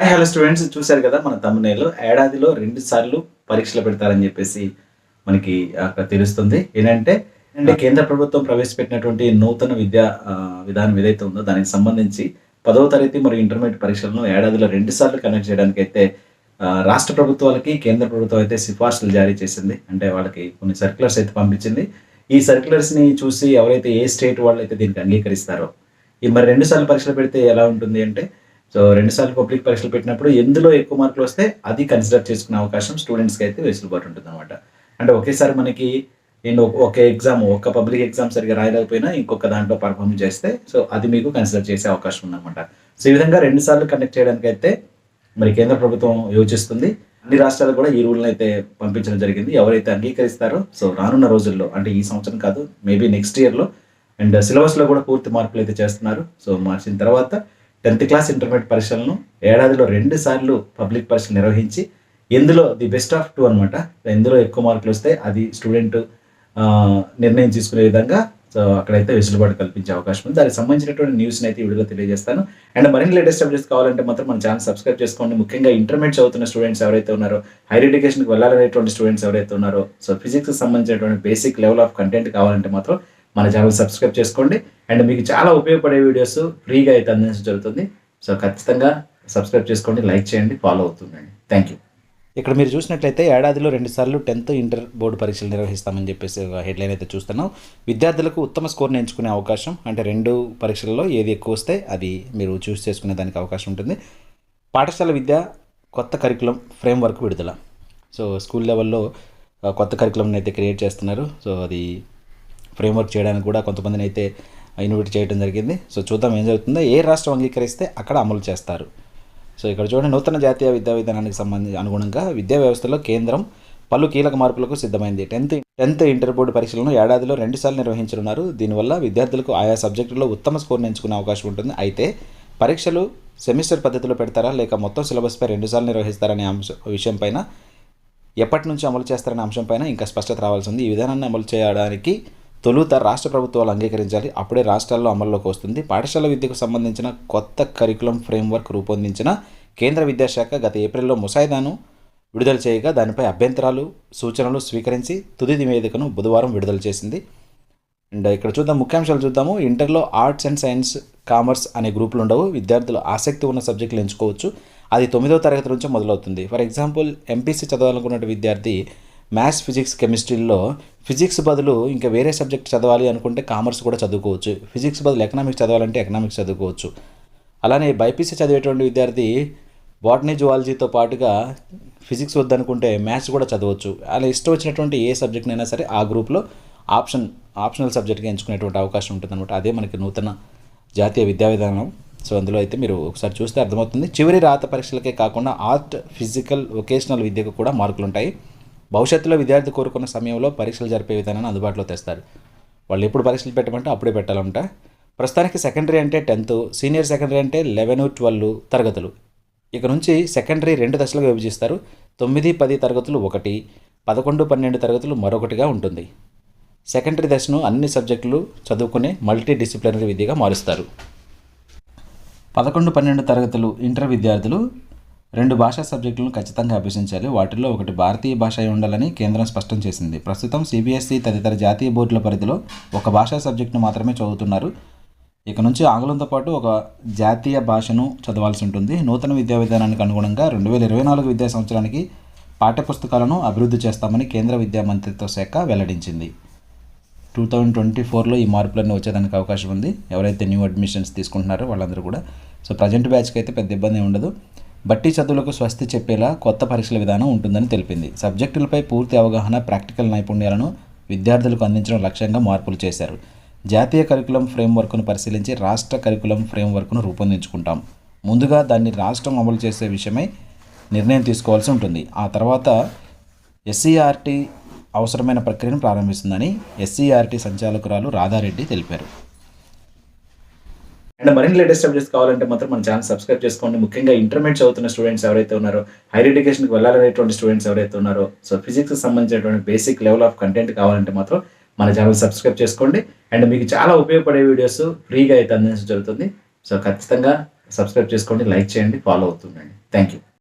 Hello students, చూశారు కదా మన thumbnail. ఏడాదిలో 2 సార్లు పరీక్షలు పెడతారని చెప్పేసి మనకి అక్కడ తెలుస్తుంది. ఏంటంటే కేంద్ర ప్రభుత్వం ప్రవేశపెట్టినటువంటి నూతన విద్యా విధానం ఏదైతే ఉందో దానికి సంబంధించి 10వ తరగతి మరియు ఇంటర్మీడియేట్ పరీక్షలను ఏడాదిలో 2 సార్లు కండక్ట్ చేయడానికైతే రాష్ట్ర ప్రభుత్వాలకి కేంద్ర ప్రభుత్వం అయితే సిఫార్సులు జారీ చేసింది. అంటే వాళ్ళకి కొన్ని సర్క్యులర్స్ అయితే పంపించింది. ఈ సర్క్యులర్స్‌ని చూసి ఎవరైతే ఏ స్టేట్ వాళ్ళైతే దీనికి అంగీకరిస్తారో, ఈ మరి 2 సార్లు పరీక్షలు పెడితే ఎలా ఉంటుంది అంటే, సో 2 సార్లు పబ్లిక్ పరీక్షలు పెట్టినప్పుడు ఎందులో ఎక్కువ మార్కులు వస్తే అది కన్సిడర్ చేసుకునే అవకాశం స్టూడెంట్స్‌కి అయితే వెసులుబాటు ఉంటుందన్నమాట. అంటే ఒకేసారి మనకి ఒక ఎగ్జామ్, ఒక పబ్లిక్ ఎగ్జామ్ సరిగ్గా రాయలేకపోయినా ఇంకొక దాంట్లో పెర్ఫార్మ్ చేస్తే సో అది మీకు కన్సిడర్ చేసే అవకాశం ఉందన్నమాట. సో ఈ విధంగా 2 సార్లు కండక్ట్ చేయడానికైతే మరి కేంద్ర ప్రభుత్వం యోచిస్తుంది. అన్ని రాష్ట్రాలు కూడా ఈ రూల్‌ని అయితే పంపించడం జరిగింది. ఎవరైతే అంగీకరిస్తారో సో రానున్న రోజుల్లో, అంటే ఈ సంవత్సరం కాదు, మేబీ నెక్స్ట్ ఇయర్‌లో అండ్ సిలబస్‌లో కూడా పూర్తి మార్పులు అయితే చేస్తున్నారు. సో మార్చిన తర్వాత 10th క్లాస్ ఇంటర్మీడియేట్ పరీక్షలను ఏడాదిలో 2 సార్లు పబ్లిక్ పరీక్షలు నిర్వహించి ఎందులో ది బెస్ట్ ఆఫ్ 2 అనమాట. ఎందులో ఎక్కువ మార్కులు వస్తే అది స్టూడెంట్ నిర్ణయం తీసుకునే విధంగా సో అక్కడైతే వెసులుబాటు కల్పించే అవకాశం ఉంది. దానికి సంబంధించినటువంటి న్యూస్‌ని అయితే ఈ వీడియోలో తెలియజేస్తాను. అండ్ మరిన్ని లేటెస్ట్ అప్డేట్స్ కావాలంటే మాత్రం మన ఛానల్ సబ్స్క్రైబ్ చేసుకోండి. ముఖ్యంగా ఇంటర్మీడియేట్ చదువుతున్న స్టూడెంట్స్ ఎవరైతే ఉన్నారో, హైయర్ ఎడ్యుకేషన్‌కి వెళ్ళాలనేటువంటి స్టూడెంట్స్ ఎవరైతే ఉన్నారో, సో ఫిజిక్స్‌కి సంబంధించినటువంటి బేసిక్ లెవెల్ ఆఫ్ కంటెంట్ కావాలంటే మాత్రం మన ఛానల్ సబ్స్క్రైబ్ చేసుకోండి. అండ్ మీకు చాలా ఉపయోగపడే వీడియోస్ ఫ్రీగా అయితే అందించడం జరుగుతుంది. సో ఖచ్చితంగా సబ్స్క్రైబ్ చేసుకోండి, లైక్ చేయండి, ఫాలో అవుతుండండి. Thank you. ఇక్కడ మీరు చూసినట్లయితే ఏడాదిలో 2 సార్లు 10th ఇంటర్ బోర్డు పరీక్షలు నిర్వహిస్తామని చెప్పేసి హెడ్లైన్ అయితే చూస్తున్నాం. విద్యార్థులకు ఉత్తమ స్కోర్ని ఎంచుకునే అవకాశం, అంటే 2 పరీక్షల్లో ఏది ఎక్కువ వస్తే అది మీరు చూస్ చేసుకునే దానికి అవకాశం ఉంటుంది. పాఠశాల విద్య కొత్త కరికులం ఫ్రేమ్వర్క్ విడుదల. సో స్కూల్ లెవెల్లో కొత్త కరికులంని అయితే క్రియేట్ చేస్తున్నారు. సో అది ఫ్రేమ్వర్క్ చేయడానికి కూడా కొంతమందిని అయితే ఇన్వైట్ చేయడం జరిగింది. సో చూద్దాం ఏం జరుగుతుందో. ఏ రాష్ట్రం అంగీకరిస్తే అక్కడ అమలు చేస్తారు. సో ఇక్కడ చూడండి, నూతన జాతీయ విద్యా విధానానికి అనుగుణంగా విద్యా వ్యవస్థలో కేంద్రం పలు కీలక మార్పులకు సిద్ధమైంది. 10th ఇంటర్ బోర్డు పరీక్షలను ఏడాదిలో 2 సార్లు నిర్వహించనున్నారు. దీనివల్ల విద్యార్థులకు ఆయా సబ్జెక్టుల్లో ఉత్తమ స్కోర్ని ఎంచుకునే అవకాశం ఉంటుంది. అయితే పరీక్షలు సెమిస్టర్ పద్ధతిలో పెడతారా లేక మొత్తం సిలబస్పై 2 సార్లు నిర్వహిస్తారనే విషయంపైన, ఎప్పటి నుంచి అమలు చేస్తారనే అంశంపైన ఇంకా స్పష్టత రావాల్సి ఉంది. ఈ విధానాన్ని అమలు చేయడానికి తొలుత రాష్ట్ర ప్రభుత్వాలు అంగీకరించాలి. అప్పుడే రాష్ట్రాల్లో అమల్లోకి వస్తుంది. పాఠశాల విద్యకు సంబంధించిన కొత్త కరికులం ఫ్రేమ్వర్క్ రూపొందించిన కేంద్ర విద్యాశాఖ గత ఏప్రిల్లో ముసాయిదాను విడుదల చేయగా దానిపై అభ్యంతరాలు, సూచనలు స్వీకరించి తుది నివేదికను బుధవారం విడుదల చేసింది. అండ్ ఇక్కడ చూద్దాం, ముఖ్యాంశాలు చూద్దాము. ఇంటర్లో ఆర్ట్స్ అండ్ సైన్స్, కామర్స్ అనే గ్రూపులు ఉండవు. విద్యార్థులు ఆసక్తి ఉన్న సబ్జెక్టులు ఎంచుకోవచ్చు. అది 9వ తరగతి నుంచి మొదలవుతుంది. ఫర్ ఎగ్జాంపుల్, ఎంపీసీ చదవాలనుకున్న విద్యార్థి మ్యాథ్స్, ఫిజిక్స్, కెమిస్ట్రీల్లో ఫిజిక్స్ బదులు ఇంకా వేరే సబ్జెక్ట్ చదవాలి అనుకుంటే కామర్స్ కూడా చదువుకోవచ్చు. ఫిజిక్స్ బదులు ఎకనామిక్స్ చదవాలంటే ఎకనామిక్స్ చదువుకోవచ్చు. అలానే బైపీసీ చదివేటువంటి విద్యార్థి బాటనీ, జువాలజీతో పాటుగా ఫిజిక్స్ వద్దనుకుంటే మ్యాథ్స్ కూడా చదవచ్చు. అలా ఇష్టం వచ్చినటువంటి ఏ సబ్జెక్ట్నైనా సరే ఆ గ్రూప్లో ఆప్షనల్ సబ్జెక్ట్గా ఎంచుకునేటువంటి అవకాశం ఉంటుందన్నమాట. అదే మనకి నూతన జాతీయ విద్యా విధానం. సో అందులో అయితే మీరు ఒకసారి చూస్తే అర్థమవుతుంది. చివరి రాత పరీక్షలకే కాకుండా ఆర్ట్, ఫిజికల్, వొకేషనల్ విద్యకు కూడా మార్కులు ఉంటాయి. భవిష్యత్తులో విద్యార్థి కోరుకున్న సమయంలో పరీక్షలు జరిపే విధానాన్ని అందుబాటులో తెస్తారు. వాళ్ళు ఎప్పుడు పరీక్షలు పెట్టమంటే అప్పుడే పెట్టాలంట. ప్రస్తుతానికి సెకండరీ అంటే 10th, సీనియర్ సెకండరీ అంటే 11, 12 తరగతులు. ఇక నుంచి సెకండరీ 2 దశలుగా విభజిస్తారు. 9, 10 తరగతులు ఒకటి, 11, 12 తరగతులు మరొకటిగా ఉంటుంది. సెకండరీ దశను అన్ని సబ్జెక్టులు చదువుకునే మల్టీ డిసిప్లినరీ విద్యగా మారుస్తారు. 11, 12 తరగతులు ఇంటర్ విద్యార్థులు 2 భాషా సబ్జెక్టులను ఖచ్చితంగా అభ్యసించాలి. వాటిల్లో ఒకటి భారతీయ భాష అయి ఉండాలని కేంద్రం స్పష్టం చేసింది. ప్రస్తుతం సిబిఎస్ఈ తదితర జాతీయ బోర్డుల పరిధిలో ఒక భాషా సబ్జెక్టును మాత్రమే చదువుతున్నారు. ఇక నుంచి ఆంగ్లంతో పాటు ఒక జాతీయ భాషను చదవాల్సి ఉంటుంది. నూతన విద్యా విధానానికి అనుగుణంగా 2024 విద్యా సంవత్సరానికి పాఠ్యపుస్తకాలను అభివృద్ధి చేస్తామని కేంద్ర విద్యా మంత్రిత్వ శాఖ వెల్లడించింది. 2024లో ఈ మార్పులన్నీ వచ్చేదానికి అవకాశం ఉంది. ఎవరైతే న్యూ అడ్మిషన్స్ తీసుకుంటున్నారో వాళ్ళందరూ కూడా. సో ప్రజెంట్ బ్యాచ్కి అయితే పెద్ద ఇబ్బంది ఉండదు. బట్టి చదువులకు స్వస్తి చెప్పేలా కొత్త పరీక్షల విధానం ఉంటుందని తెలిపింది. సబ్జెక్టులపై పూర్తి అవగాహన, ప్రాక్టికల్ నైపుణ్యాలను విద్యార్థులకు అందించడం లక్ష్యంగా మార్పులు చేశారు. జాతీయ కరికులం ఫ్రేమ్వర్క్ను పరిశీలించి రాష్ట్ర కరికులం ఫ్రేమ్వర్క్ను రూపొందించుకుంటాం. ముందుగా దాన్ని రాష్ట్రం అమలు చేసే విషయమై నిర్ణయం తీసుకోవాల్సి ఉంటుంది. ఆ తర్వాత ఎస్సీఆర్టీ అవసరమైన ప్రక్రియను ప్రారంభిస్తుందని ఎస్సీఆర్టీ సంచాలకురాలు రాధారెడ్డి తెలిపారు. అండ్ మరిన్ని లేటెస్ట్ అప్డేట్స్ కావాలంటే మాత్రం మన ఛానల్ సబ్స్క్రైబ్ చేసుకోండి. ముఖ్యంగా ఇంటర్మీడియట్ చదువుతున్న స్టూడెంట్స్ ఎవరైతే ఉన్నారో, హైయర్ ఎడ్యుకేషన్కి వెళ్ళాలనేటువంటి స్టూడెంట్స్ ఎవరైతే ఉన్నారో, సో ఫిజిక్స్కి సంబంధించినటువంటి బేసిక్ లెవెల్ ఆఫ్ కంటెంట్ కావాలంటే మాత్రం మన ఛానల్ సబ్స్క్రైబ్ చేసుకోండి. అండ్ మీకు చాలా ఉపయోగపడే వీడియోస్ ఫ్రీగా అయితే అందించడం జరుగుతుంది. సో ఖచ్చితంగా సబ్స్క్రైబ్ చేసుకోండి, లైక్ చేయండి, ఫాలో అవుతుండండి. Thank you.